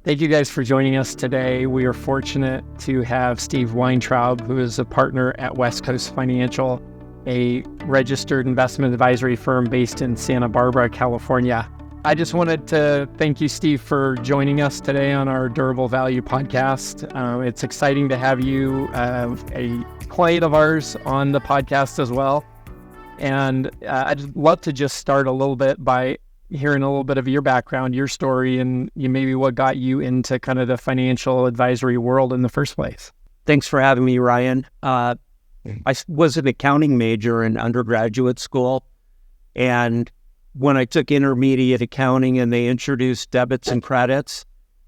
Thank you guys for joining us today. We are fortunate to have Steve Weintraub, who is a partner at West Coast Financial, a registered investment advisory firm based in Santa Barbara, California. I just wanted to thank you, Steve, for joining us today on our Durable Value podcast. It's exciting to have you, a client of ours, on the podcast as well. And I'd love to just start a little bit by hearing a little bit of your background, your story, and maybe what got you into kind of the financial advisory world in the first place. Thanks for having me, Ryan. I was an accounting major in undergraduate school, and when I took intermediate accounting and they introduced debits and credits,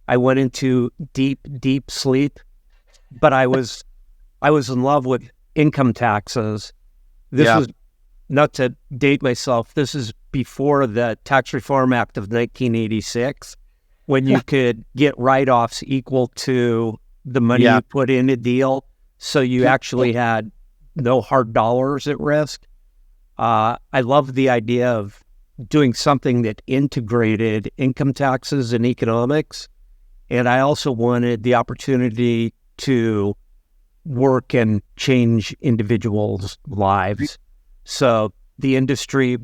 I went into deep sleep. But I was in love with income taxes. This was, not to date myself, this is before the Tax Reform Act of 1986, when you could get write-offs equal to the money you put in a deal. So you actually had no hard dollars at risk. I love the idea of doing something that integrated income taxes and economics. And I also wanted the opportunity to work and change individuals' lives. So the industry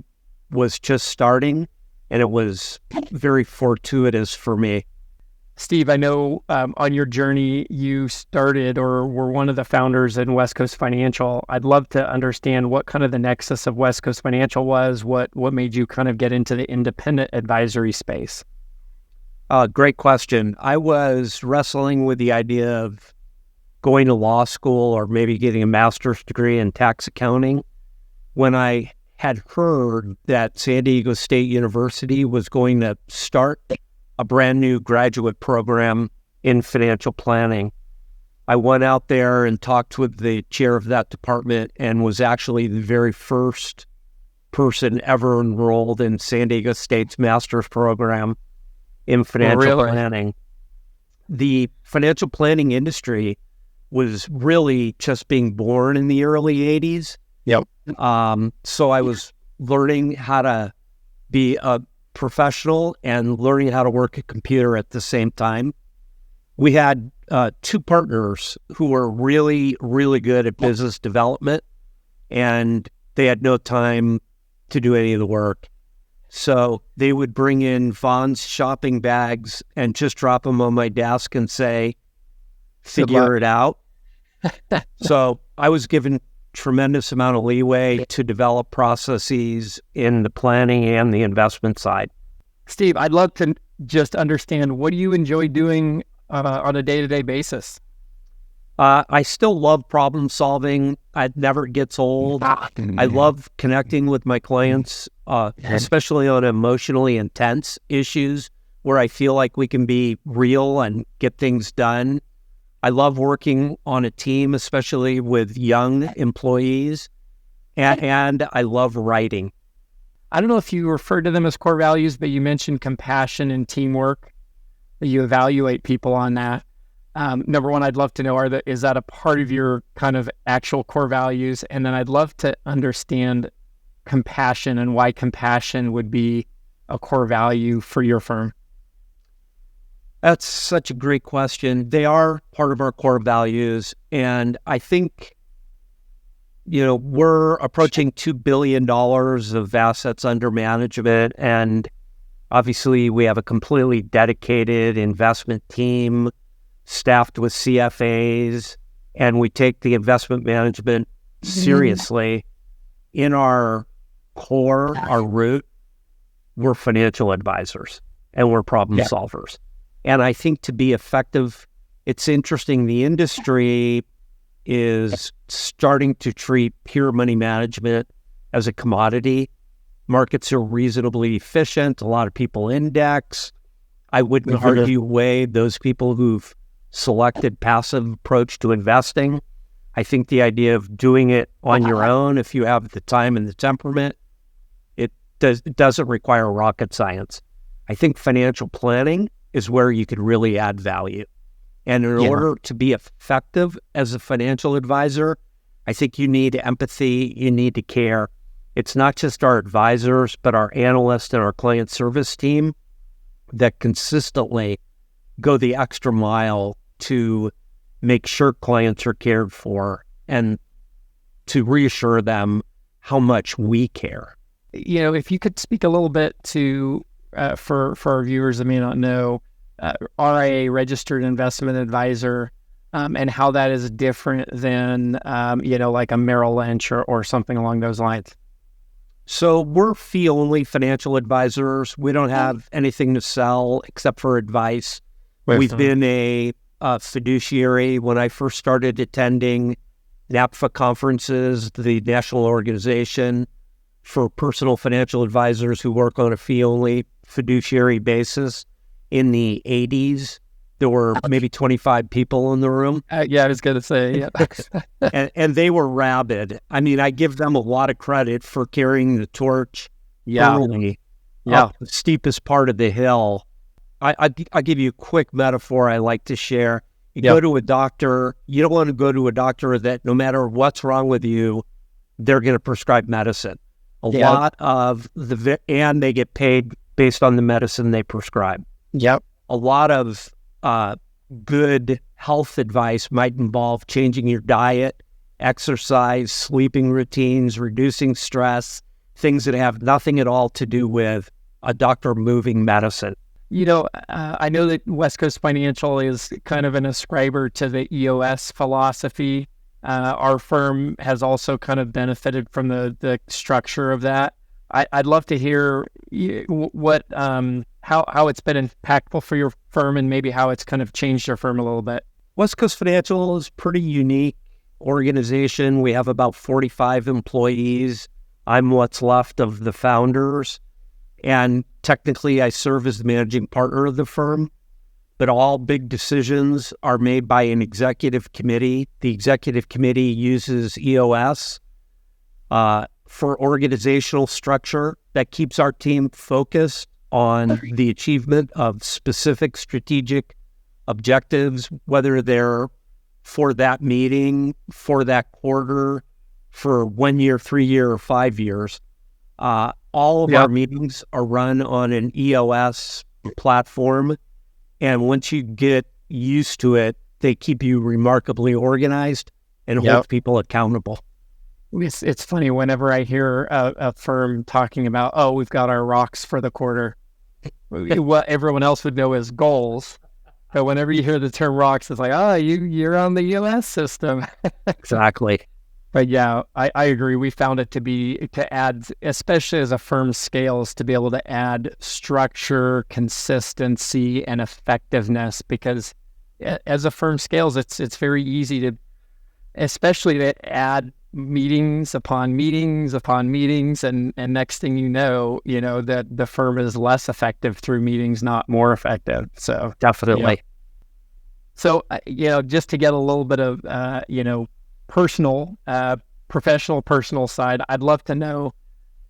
was just starting, and it was very fortuitous for me. Steve, I know on your journey, you started or were one of the founders in West Coast Financial. I'd love to understand what kind of the nexus of West Coast Financial was, what made you kind of get into the independent advisory space? Great question. I was wrestling with the idea of going to law school or maybe getting a master's degree in tax accounting when I had heard that San Diego State University was going to start a brand new graduate program in financial planning. I went out there and talked with the chair of that department and was actually the very first person ever enrolled in San Diego State's master's program in financial planning. The financial planning industry was really just being born in the early 80s. Yep. So I was learning how to be a professional and learning how to work a computer at the same time. We had two partners who were really, really good at business development, and they had no time to do any of the work. So they would bring in Vaughn's shopping bags and just drop them on my desk and say, figure it out. So I was given tremendous amount of leeway to develop processes in the planning and the investment side. Steve, I'd love to just understand, what do you enjoy doing on a day-to-day basis? I still love problem solving. It never gets old. I love connecting with my clients, especially on emotionally intense issues where I feel like we can be real and get things done. I love working on a team, especially with young employees, and I love writing. I don't know if you refer to them as core values, but you mentioned compassion and teamwork, that you evaluate people on that. Number one, I'd love to know, is that a part of your kind of actual core values? And then I'd love to understand compassion and why compassion would be a core value for your firm. That's such a great question. They are part of our core values. And I think, we're approaching $2 billion of assets under management. And obviously we have a completely dedicated investment team staffed with CFAs, and we take the investment management seriously. In our core, our root, we're financial advisors and we're problem solvers. And I think to be effective, it's interesting, the industry is starting to treat pure money management as a commodity. Markets are reasonably efficient. A lot of people index. I wouldn't argue away those people who've selected passive approach to investing. I think the idea of doing it on your own, if you have the time and the temperament, it doesn't require rocket science. I think financial planning is where you could really add value. And in order to be effective as a financial advisor, I think you need empathy, you need to care. It's not just our advisors, but our analysts and our client service team that consistently go the extra mile to make sure clients are cared for and to reassure them how much we care. If you could speak a little bit to, for our viewers that may not know, RIA, Registered Investment Advisor, and how that is different than, like a Merrill Lynch or something along those lines. So we're fee-only financial advisors. We don't have anything to sell except for advice. We've been a fiduciary. When I first started attending NAPFA conferences, the national organization for personal financial advisors who work on a fee-only fiduciary basis, in the 80s, there were maybe 25 people in the room. Yeah, I was going to say, yeah. and they were rabid. I mean, I give them a lot of credit for carrying the torch early up the steepest part of the hill. I'll give you a quick metaphor I like to share. You go to a doctor, you don't want to go to a doctor that no matter what's wrong with you, they're going to prescribe medicine. Lot of and they get paid based on the medicine they prescribe. Yep. A lot of good health advice might involve changing your diet, exercise, sleeping routines, reducing stress, things that have nothing at all to do with a doctor moving medicine. I know that West Coast Financial is kind of an ascriber to the EOS philosophy. Our firm has also kind of benefited from the structure of that. I'd love to hear what how it's been impactful for your firm and maybe how it's kind of changed your firm a little bit. West Coast Financial is a pretty unique organization. We have about 45 employees. I'm what's left of the founders. And technically, I serve as the managing partner of the firm. But all big decisions are made by an executive committee. The executive committee uses EOS for organizational structure that keeps our team focused on the achievement of specific strategic objectives, whether they're for that meeting, for that quarter, for 1 year, 3 year, or 5 years. All of our meetings are run on an EOS platform. And once you get used to it, they keep you remarkably organized and hold people accountable. It's funny, whenever I hear a firm talking about, we've got our rocks for the quarter, what everyone else would know as goals. But whenever you hear the term rocks, it's like, you're on the EOS system. Exactly. But yeah, I agree. We found it to add, especially as a firm scales, to be able to add structure, consistency, and effectiveness, because as a firm scales, it's very easy to, especially to add meetings upon meetings upon meetings, and next thing you know that the firm is less effective through meetings, not more effective. So definitely. So just to get a little bit of personal, professional, personal side, I'd love to know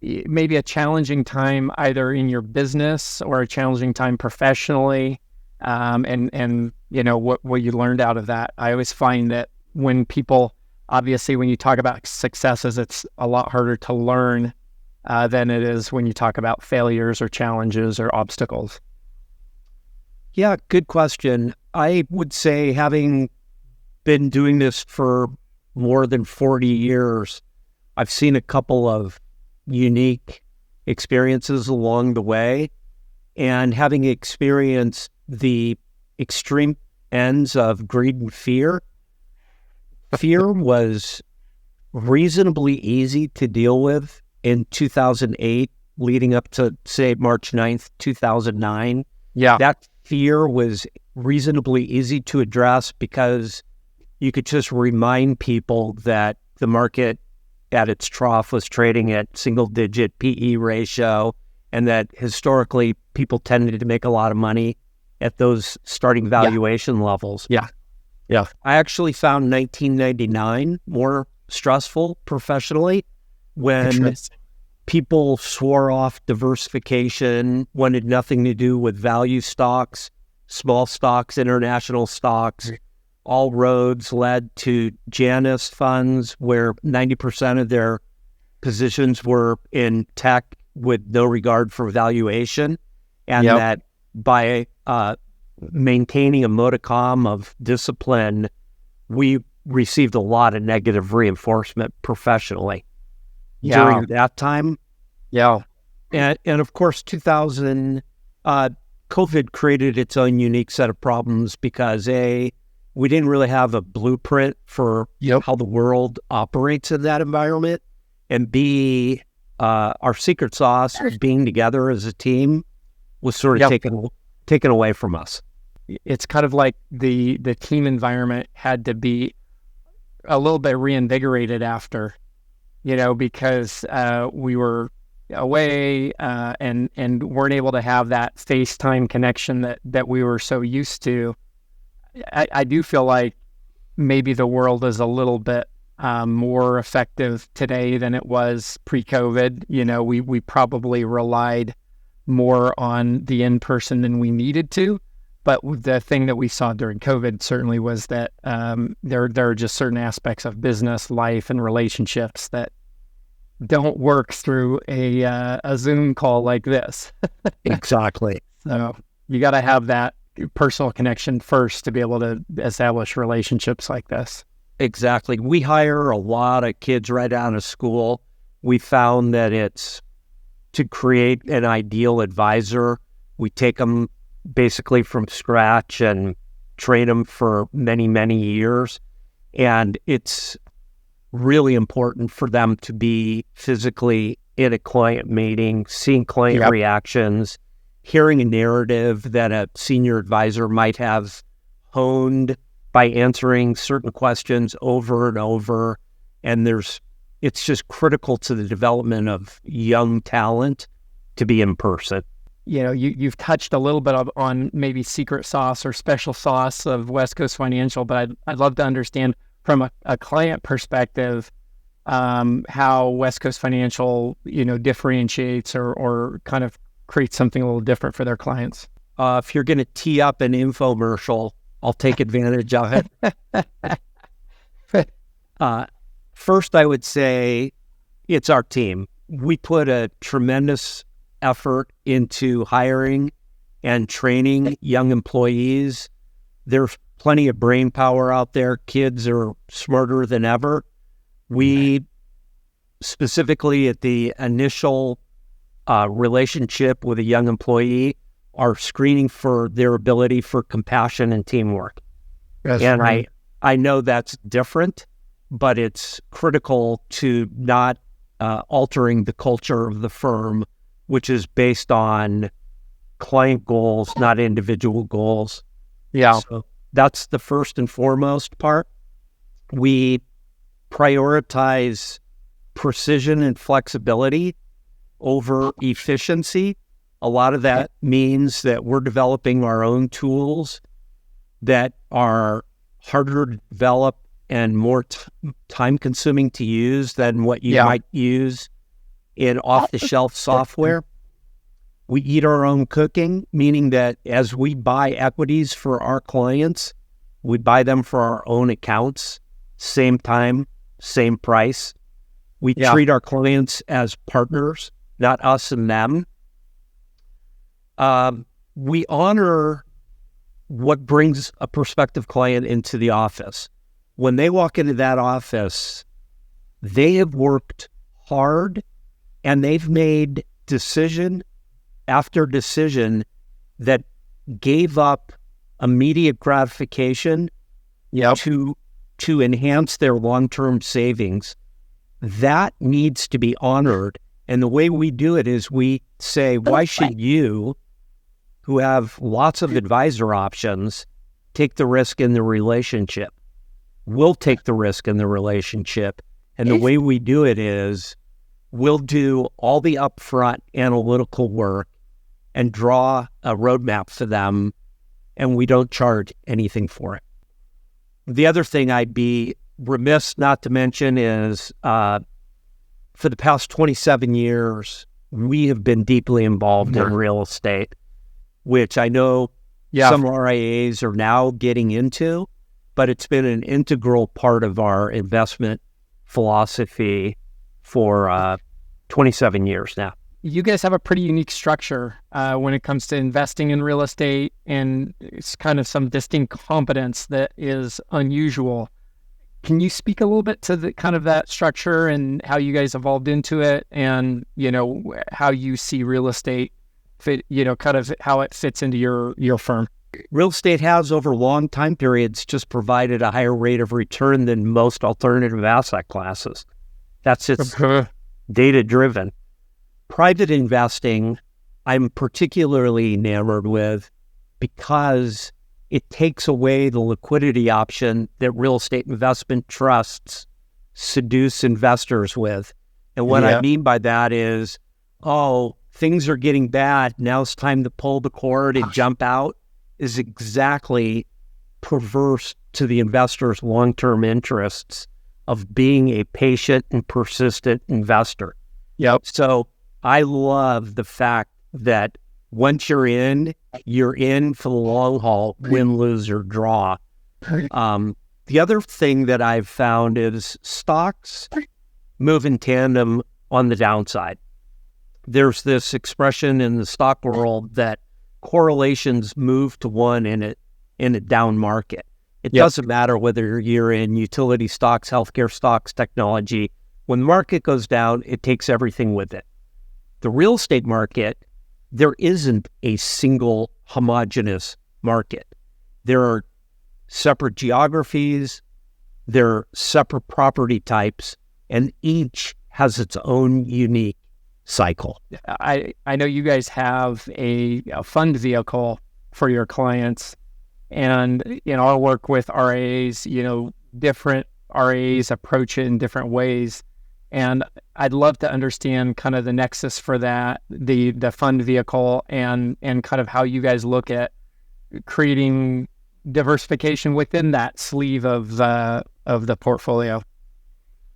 maybe a challenging time either in your business or a challenging time professionally, and what you learned out of that. I always find that when you talk about successes, it's a lot harder to learn than it is when you talk about failures or challenges or obstacles. Yeah, good question. I would say, having been doing this for more than 40 years, I've seen a couple of unique experiences along the way. And having experienced the extreme ends of greed and fear was reasonably easy to deal with in 2008, leading up to, say, March 9th, 2009. Yeah. That fear was reasonably easy to address because you could just remind people that the market at its trough was trading at single-digit PE ratio, and that historically people tended to make a lot of money at those starting valuation levels. Yeah. I actually found 1999 more stressful professionally, when people swore off diversification, wanted nothing to do with value stocks, small stocks, international stocks. All roads led to Janus funds, where 90% of their positions were in tech with no regard for valuation. And that by maintaining a modicum of discipline, we received a lot of negative reinforcement professionally during that time. Yeah. And of course, COVID created its own unique set of problems because we didn't really have a blueprint for how the world operates in that environment. And B, our secret sauce of being together as a team was sort of taken away from us. It's kind of like the team environment had to be a little bit reinvigorated after, because we were away and weren't able to have that FaceTime connection that we were so used to. I do feel like maybe the world is a little bit more effective today than it was pre-COVID. We probably relied more on the in-person than we needed to. But the thing that we saw during COVID certainly was that there are just certain aspects of business, life, and relationships that don't work through a Zoom call like this. Exactly. So you got to have that personal connection first to be able to establish relationships like this. Exactly. We hire a lot of kids right out of school. We found that it's to create an ideal advisor. We take them basically from scratch and train them for many, many years. And it's really important for them to be physically in a client meeting, seeing client reactions, hearing a narrative that a senior advisor might have honed by answering certain questions over and over. And it's just critical to the development of young talent to be in person. You've touched a little bit on maybe secret sauce or special sauce of West Coast Financial, but I'd love to understand from a client perspective how West Coast Financial, differentiates or kind of creates something a little different for their clients. If you're going to tee up an infomercial, I'll take advantage of it. First, I would say it's our team. We put a tremendous effort into hiring and training young employees. There's plenty of brain power out there. Kids are smarter than ever. We specifically at the initial relationship with a young employee are screening for their ability for compassion and teamwork. That's and right. I know that's different, but it's critical to not altering the culture of the firm, which is based on client goals, not individual goals. Yeah. So that's the first and foremost part. We prioritize precision and flexibility over efficiency. A lot of that means that we're developing our own tools that are harder to develop and more time-consuming to use than what you might use in off-the-shelf software. We eat our own cooking, meaning that as we buy equities for our clients, we buy them for our own accounts, same time, same price. We treat our clients as partners, not us and them. We honor what brings a prospective client into the office. When they walk into that office, they have worked hard and they've made decision after decision that gave up immediate gratification to enhance their long-term savings. That needs to be honored. And the way we do it is we say, why should you, who have lots of advisor options, take the risk in the relationship? We'll take the risk in the relationship. And the way we do it is we'll do all the upfront analytical work and draw a roadmap for them, and we don't charge anything for it. The other thing I'd be remiss not to mention is for the past 27 years, we have been deeply involved in real estate, which I know some RIAs are now getting into, but it's been an integral part of our investment philosophy for 27 years now. you guys have a pretty unique structure when it comes to investing in real estate, and it's kind of some distinct competence that is unusual. Can you speak a little bit to the kind of that structure and how you guys evolved into it, and how you see real estate fit, kind of how it fits into your firm? Real estate has, over long time periods, just provided a higher rate of return than most alternative asset classes. That's its data-driven. Private investing, I'm particularly enamored with because it takes away the liquidity option that real estate investment trusts seduce investors with. And what I mean by that is, things are getting bad, now it's time to pull the cord and jump out, is exactly perverse to the investor's long-term interests of being a patient and persistent investor. Yep. So I love the fact that once you're in for the long haul, win, lose, or draw. The other thing that I've found is stocks move in tandem on the downside. There's this expression in the stock world that correlations move to one in a down market. It doesn't matter whether you're in utility stocks, healthcare stocks, technology. When the market goes down, it takes everything with it. The real estate market, there isn't a single homogeneous market. There are separate geographies, there are separate property types, and each has its own unique cycle. I know you guys have a fund vehicle for your clients, and I work with RAs. Different RAs approach it in different ways, and I'd love to understand kind of the nexus for that, the fund vehicle, and kind of how you guys look at creating diversification within that sleeve of the portfolio.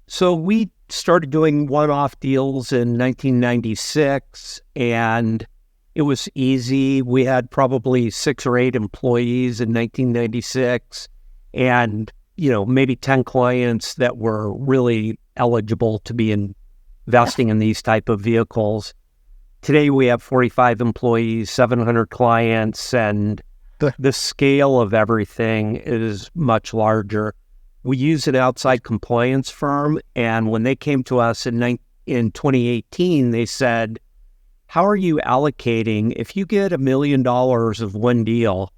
So we started doing one-off deals in 1996, and it was easy. We had probably 6 or 8 employees in 1996, and maybe 10 clients that were really eligible to be investing in these type of vehicles. Today we have 45 employees, 700 clients, and the scale of everything is much larger. We use an outside compliance firm, and when they came to us in 2018, they said, how are you allocating, if you get $1 million of one deal,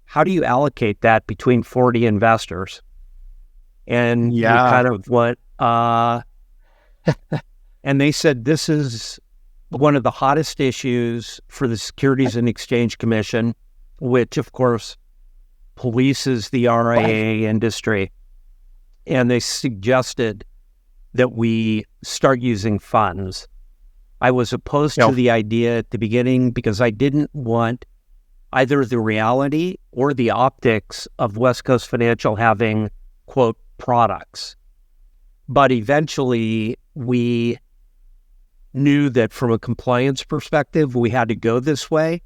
how do you allocate that between 40 investors? And we kind of went, and they said, this is one of the hottest issues for the Securities and Exchange Commission, which of course polices the RIA industry. And they suggested that we start using funds. I was opposed to the idea at the beginning because I didn't want either the reality or the optics of West Coast Financial having, quote, products. But eventually we knew that from a compliance perspective, we had to go this way.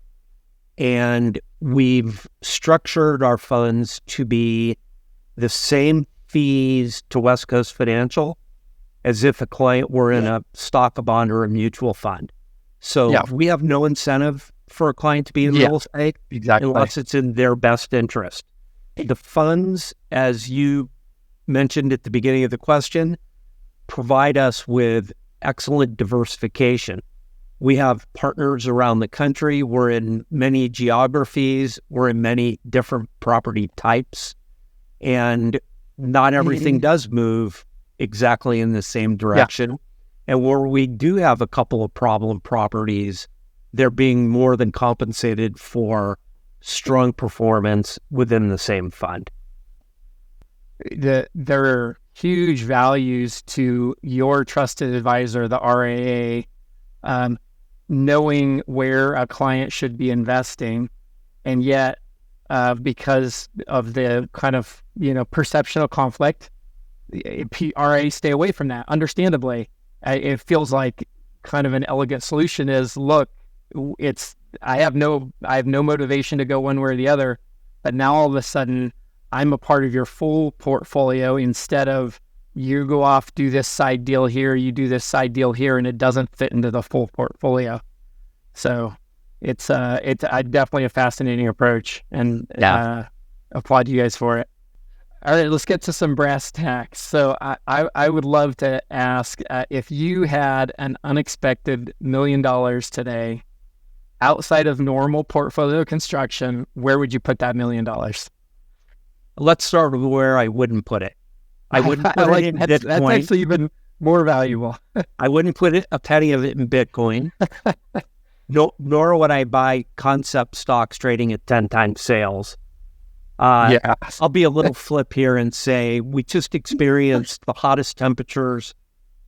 And we've structured our funds to be the same fees to West Coast Financial as if a client were in a stock, a bond, or a mutual fund. So we have no incentive for a client to be in real estate unless it's in their best interest. The funds, as you mentioned at the beginning of the question, provide us with excellent diversification. We have partners around the country. We're in many geographies. We're in many different property types. And not everything does move exactly in the same direction. And where we do have a couple of problem properties, they're being more than compensated for strong performance within the same fund. There are huge values to your trusted advisor, the RAA, knowing where a client should be investing, and yet because of the kind of perceptional conflict, RA stay away from that. Understandably, it feels like kind of an elegant solution is, look, I have no motivation to go one way or the other, but now all of a sudden I'm a part of your full portfolio instead of you go off, do this side deal here, you do this side deal here, and it doesn't fit into the full portfolio. So it's definitely a fascinating approach, and applaud you guys for it. All right, let's get to some brass tacks. So I would love to ask if you had an unexpected $1 million today outside of normal portfolio construction, where would you put that $1 million? Let's start with where I wouldn't put it. I wouldn't put it in Bitcoin. That's actually even more valuable. I wouldn't put a penny of it in Bitcoin. Nor would I buy concept stocks trading at 10 times sales. I'll be a little flip here and say we just experienced the hottest temperatures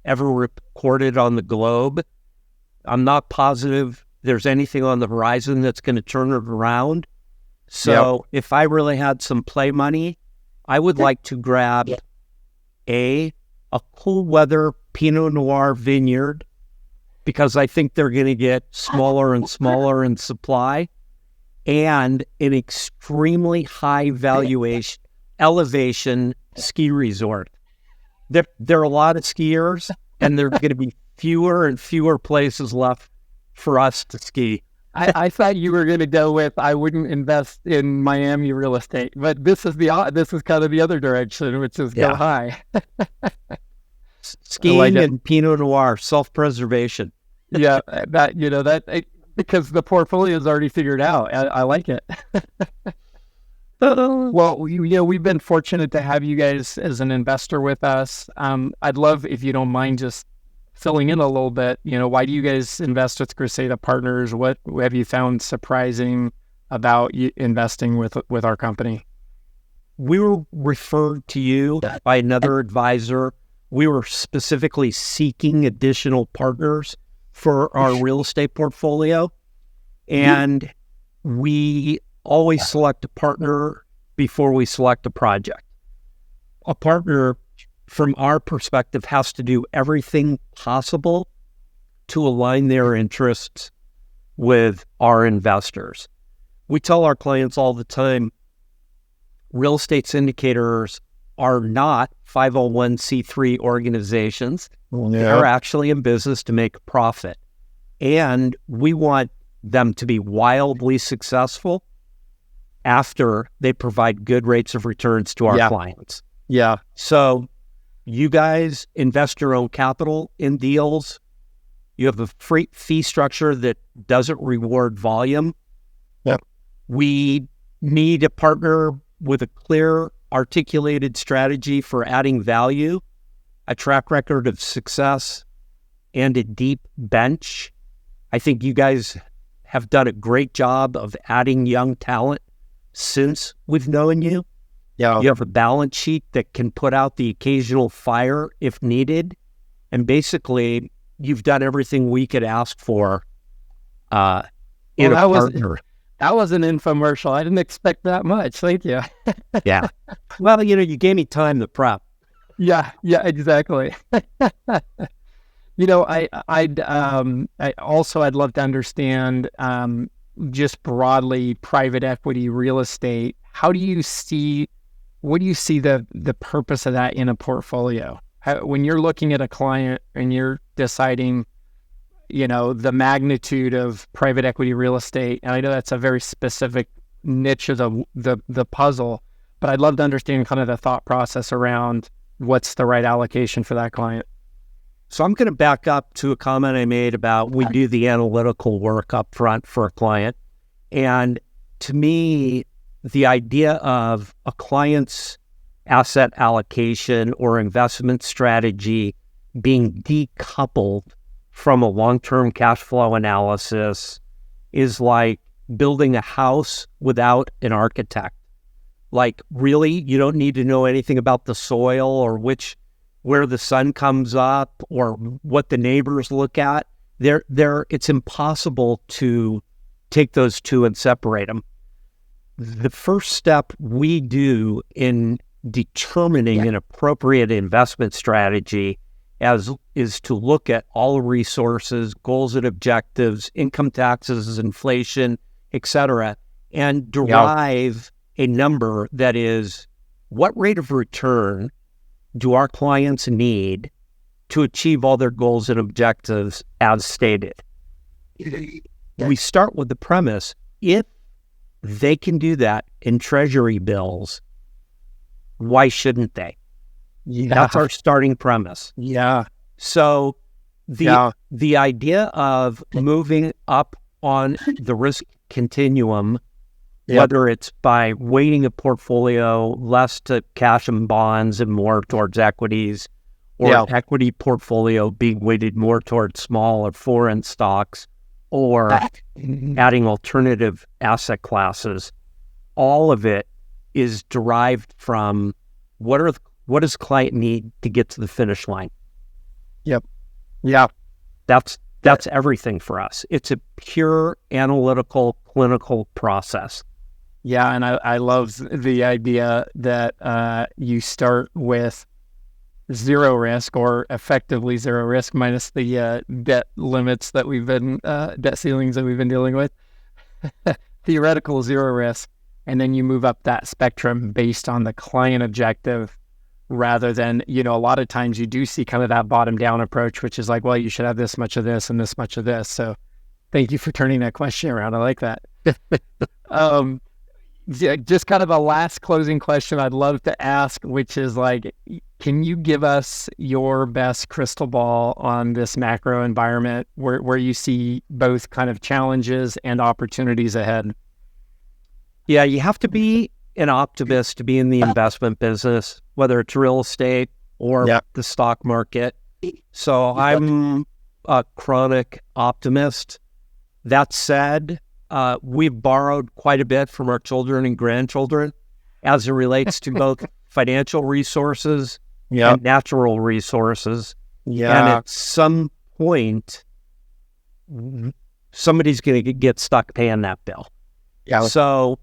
ever recorded on the globe. I'm not positive there's anything on the horizon that's going to turn it around. So if I really had some play money, I would like to grab a cool weather Pinot Noir vineyard, because I think they're going to get smaller and smaller in supply, and an extremely high elevation ski resort. There are a lot of skiers, and there are going to be fewer and fewer places left for us to ski. I thought you were going to go with I wouldn't invest in Miami real estate, but this is kind of the other direction, which is go high. Skiing and Pinot Noir, self-preservation. Yeah, because the portfolio is already figured out. I like it. Well, we've been fortunate to have you guys as an investor with us. I'd love, if you don't mind, just filling in a little bit. Why do you guys invest with Crescenta Partners? What have you found surprising about investing with our company? We were referred to you by another advisor. We were specifically seeking additional partners for our real estate portfolio. And we always select a partner before we select a project. A partner, from our perspective, has to do everything possible to align their interests with our investors. We tell our clients all the time, real estate syndicators are not 501c3 organizations. They're actually in business to make a profit. And we want them to be wildly successful after they provide good rates of returns to our clients. Yeah. So you guys invest your own capital in deals. You have a free fee structure that doesn't reward volume. Yep. We need a partner with a clear, articulated strategy for adding value, a track record of success, and a deep bench. I think you guys have done a great job of adding young talent since we've known you. Yeah. You have a balance sheet that can put out the occasional fire if needed. And basically, you've done everything we could ask for in a partner. That was an infomercial. I didn't expect that much. Thank you. Yeah. Well, you gave me time to prep. Yeah, exactly. I'd love to understand just broadly private equity real estate. What do you see the purpose of that in a portfolio? When you're looking at a client and you're deciding, the magnitude of private equity real estate, and I know that's a very specific niche of the puzzle, but I'd love to understand kind of the thought process around what's the right allocation for that client. So I'm going to back up to a comment I made about we do the analytical work up front for a client. And to me, the idea of a client's asset allocation or investment strategy being decoupled from a long-term cash flow analysis is like building a house without an architect. Like, really, you don't need to know anything about the soil or where the sun comes up or what the neighbors look at. It's impossible to take those two and separate them. The first step we do in determining an appropriate investment strategy is to look at all resources, goals and objectives, income taxes, inflation, etc., and derive a number that is what rate of return do our clients need to achieve all their goals and objectives as stated? We start with the premise, if they can do that in treasury bills, why shouldn't they? Yeah. That's our starting premise. Yeah. So the idea of moving up on the risk continuum, whether it's by weighting a portfolio less to cash and bonds and more towards equities, or equity portfolio being weighted more towards small or foreign stocks, or adding alternative asset classes, all of it is derived from what does client need to get to the finish line? Yep. Yeah. That's everything for us. It's a pure analytical, clinical process. Yeah, and I love the idea that you start with zero risk, or effectively zero risk, minus the debt limits that debt ceilings that we've been dealing with. Theoretical zero risk, and then you move up that spectrum based on the client objective, rather than, a lot of times you do see kind of that bottom down approach, which is like, well, you should have this much of this and this much of this. So thank you for turning that question around. I like that. Just kind of a last closing question I'd love to ask, which is like, can you give us your best crystal ball on this macro environment where you see both kind of challenges and opportunities ahead? Yeah, you have to be an optimist to be in the investment business, whether it's real estate or the stock market. So I'm a chronic optimist. That said, we've borrowed quite a bit from our children and grandchildren as it relates to both financial resources and natural resources. Yeah. And at some point, somebody's going to get stuck paying that bill. Yeah. So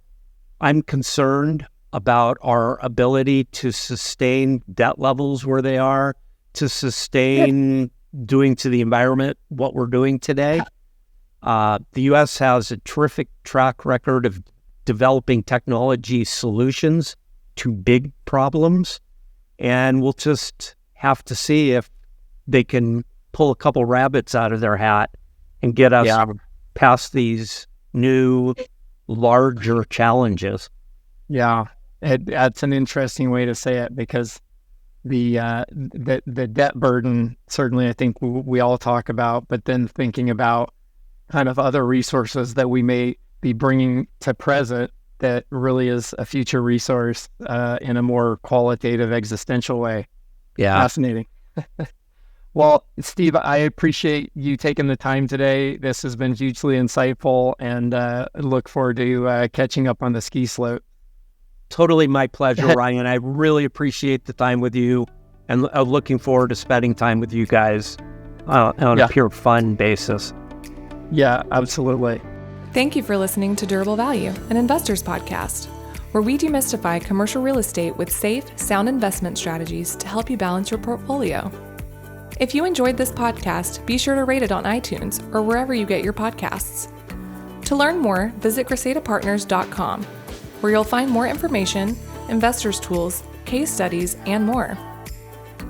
I'm concerned about our ability to sustain debt levels where they are, to sustain doing to the environment what we're doing today. The U.S. has a terrific track record of developing technology solutions to big problems, and we'll just have to see if they can pull a couple rabbits out of their hat and get us past these new, larger challenges. Yeah, that's an interesting way to say it, because the debt burden, certainly I think we all talk about, but then thinking about kind of other resources that we may be bringing to present that really is a future resource in a more qualitative, existential way. Yeah. Fascinating. Well, Steve, I appreciate you taking the time today. This has been hugely insightful, and look forward to catching up on the ski slope. Totally my pleasure, Ryan. I really appreciate the time with you, and looking forward to spending time with you guys on a pure fun basis. Yeah, absolutely. Thank you for listening to Durable Value, an investors podcast, where we demystify commercial real estate with safe, sound investment strategies to help you balance your portfolio. If you enjoyed this podcast, be sure to rate it on iTunes or wherever you get your podcasts. To learn more, visit CrusaderPartners.com, where you'll find more information, investors tools, case studies, and more.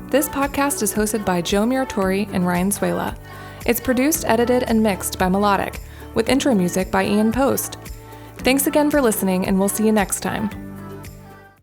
This podcast is hosted by Joe Muratori and Ryan Suela. It's produced, edited, and mixed by Melodic, with intro music by Ian Post. Thanks again for listening, and we'll see you next time.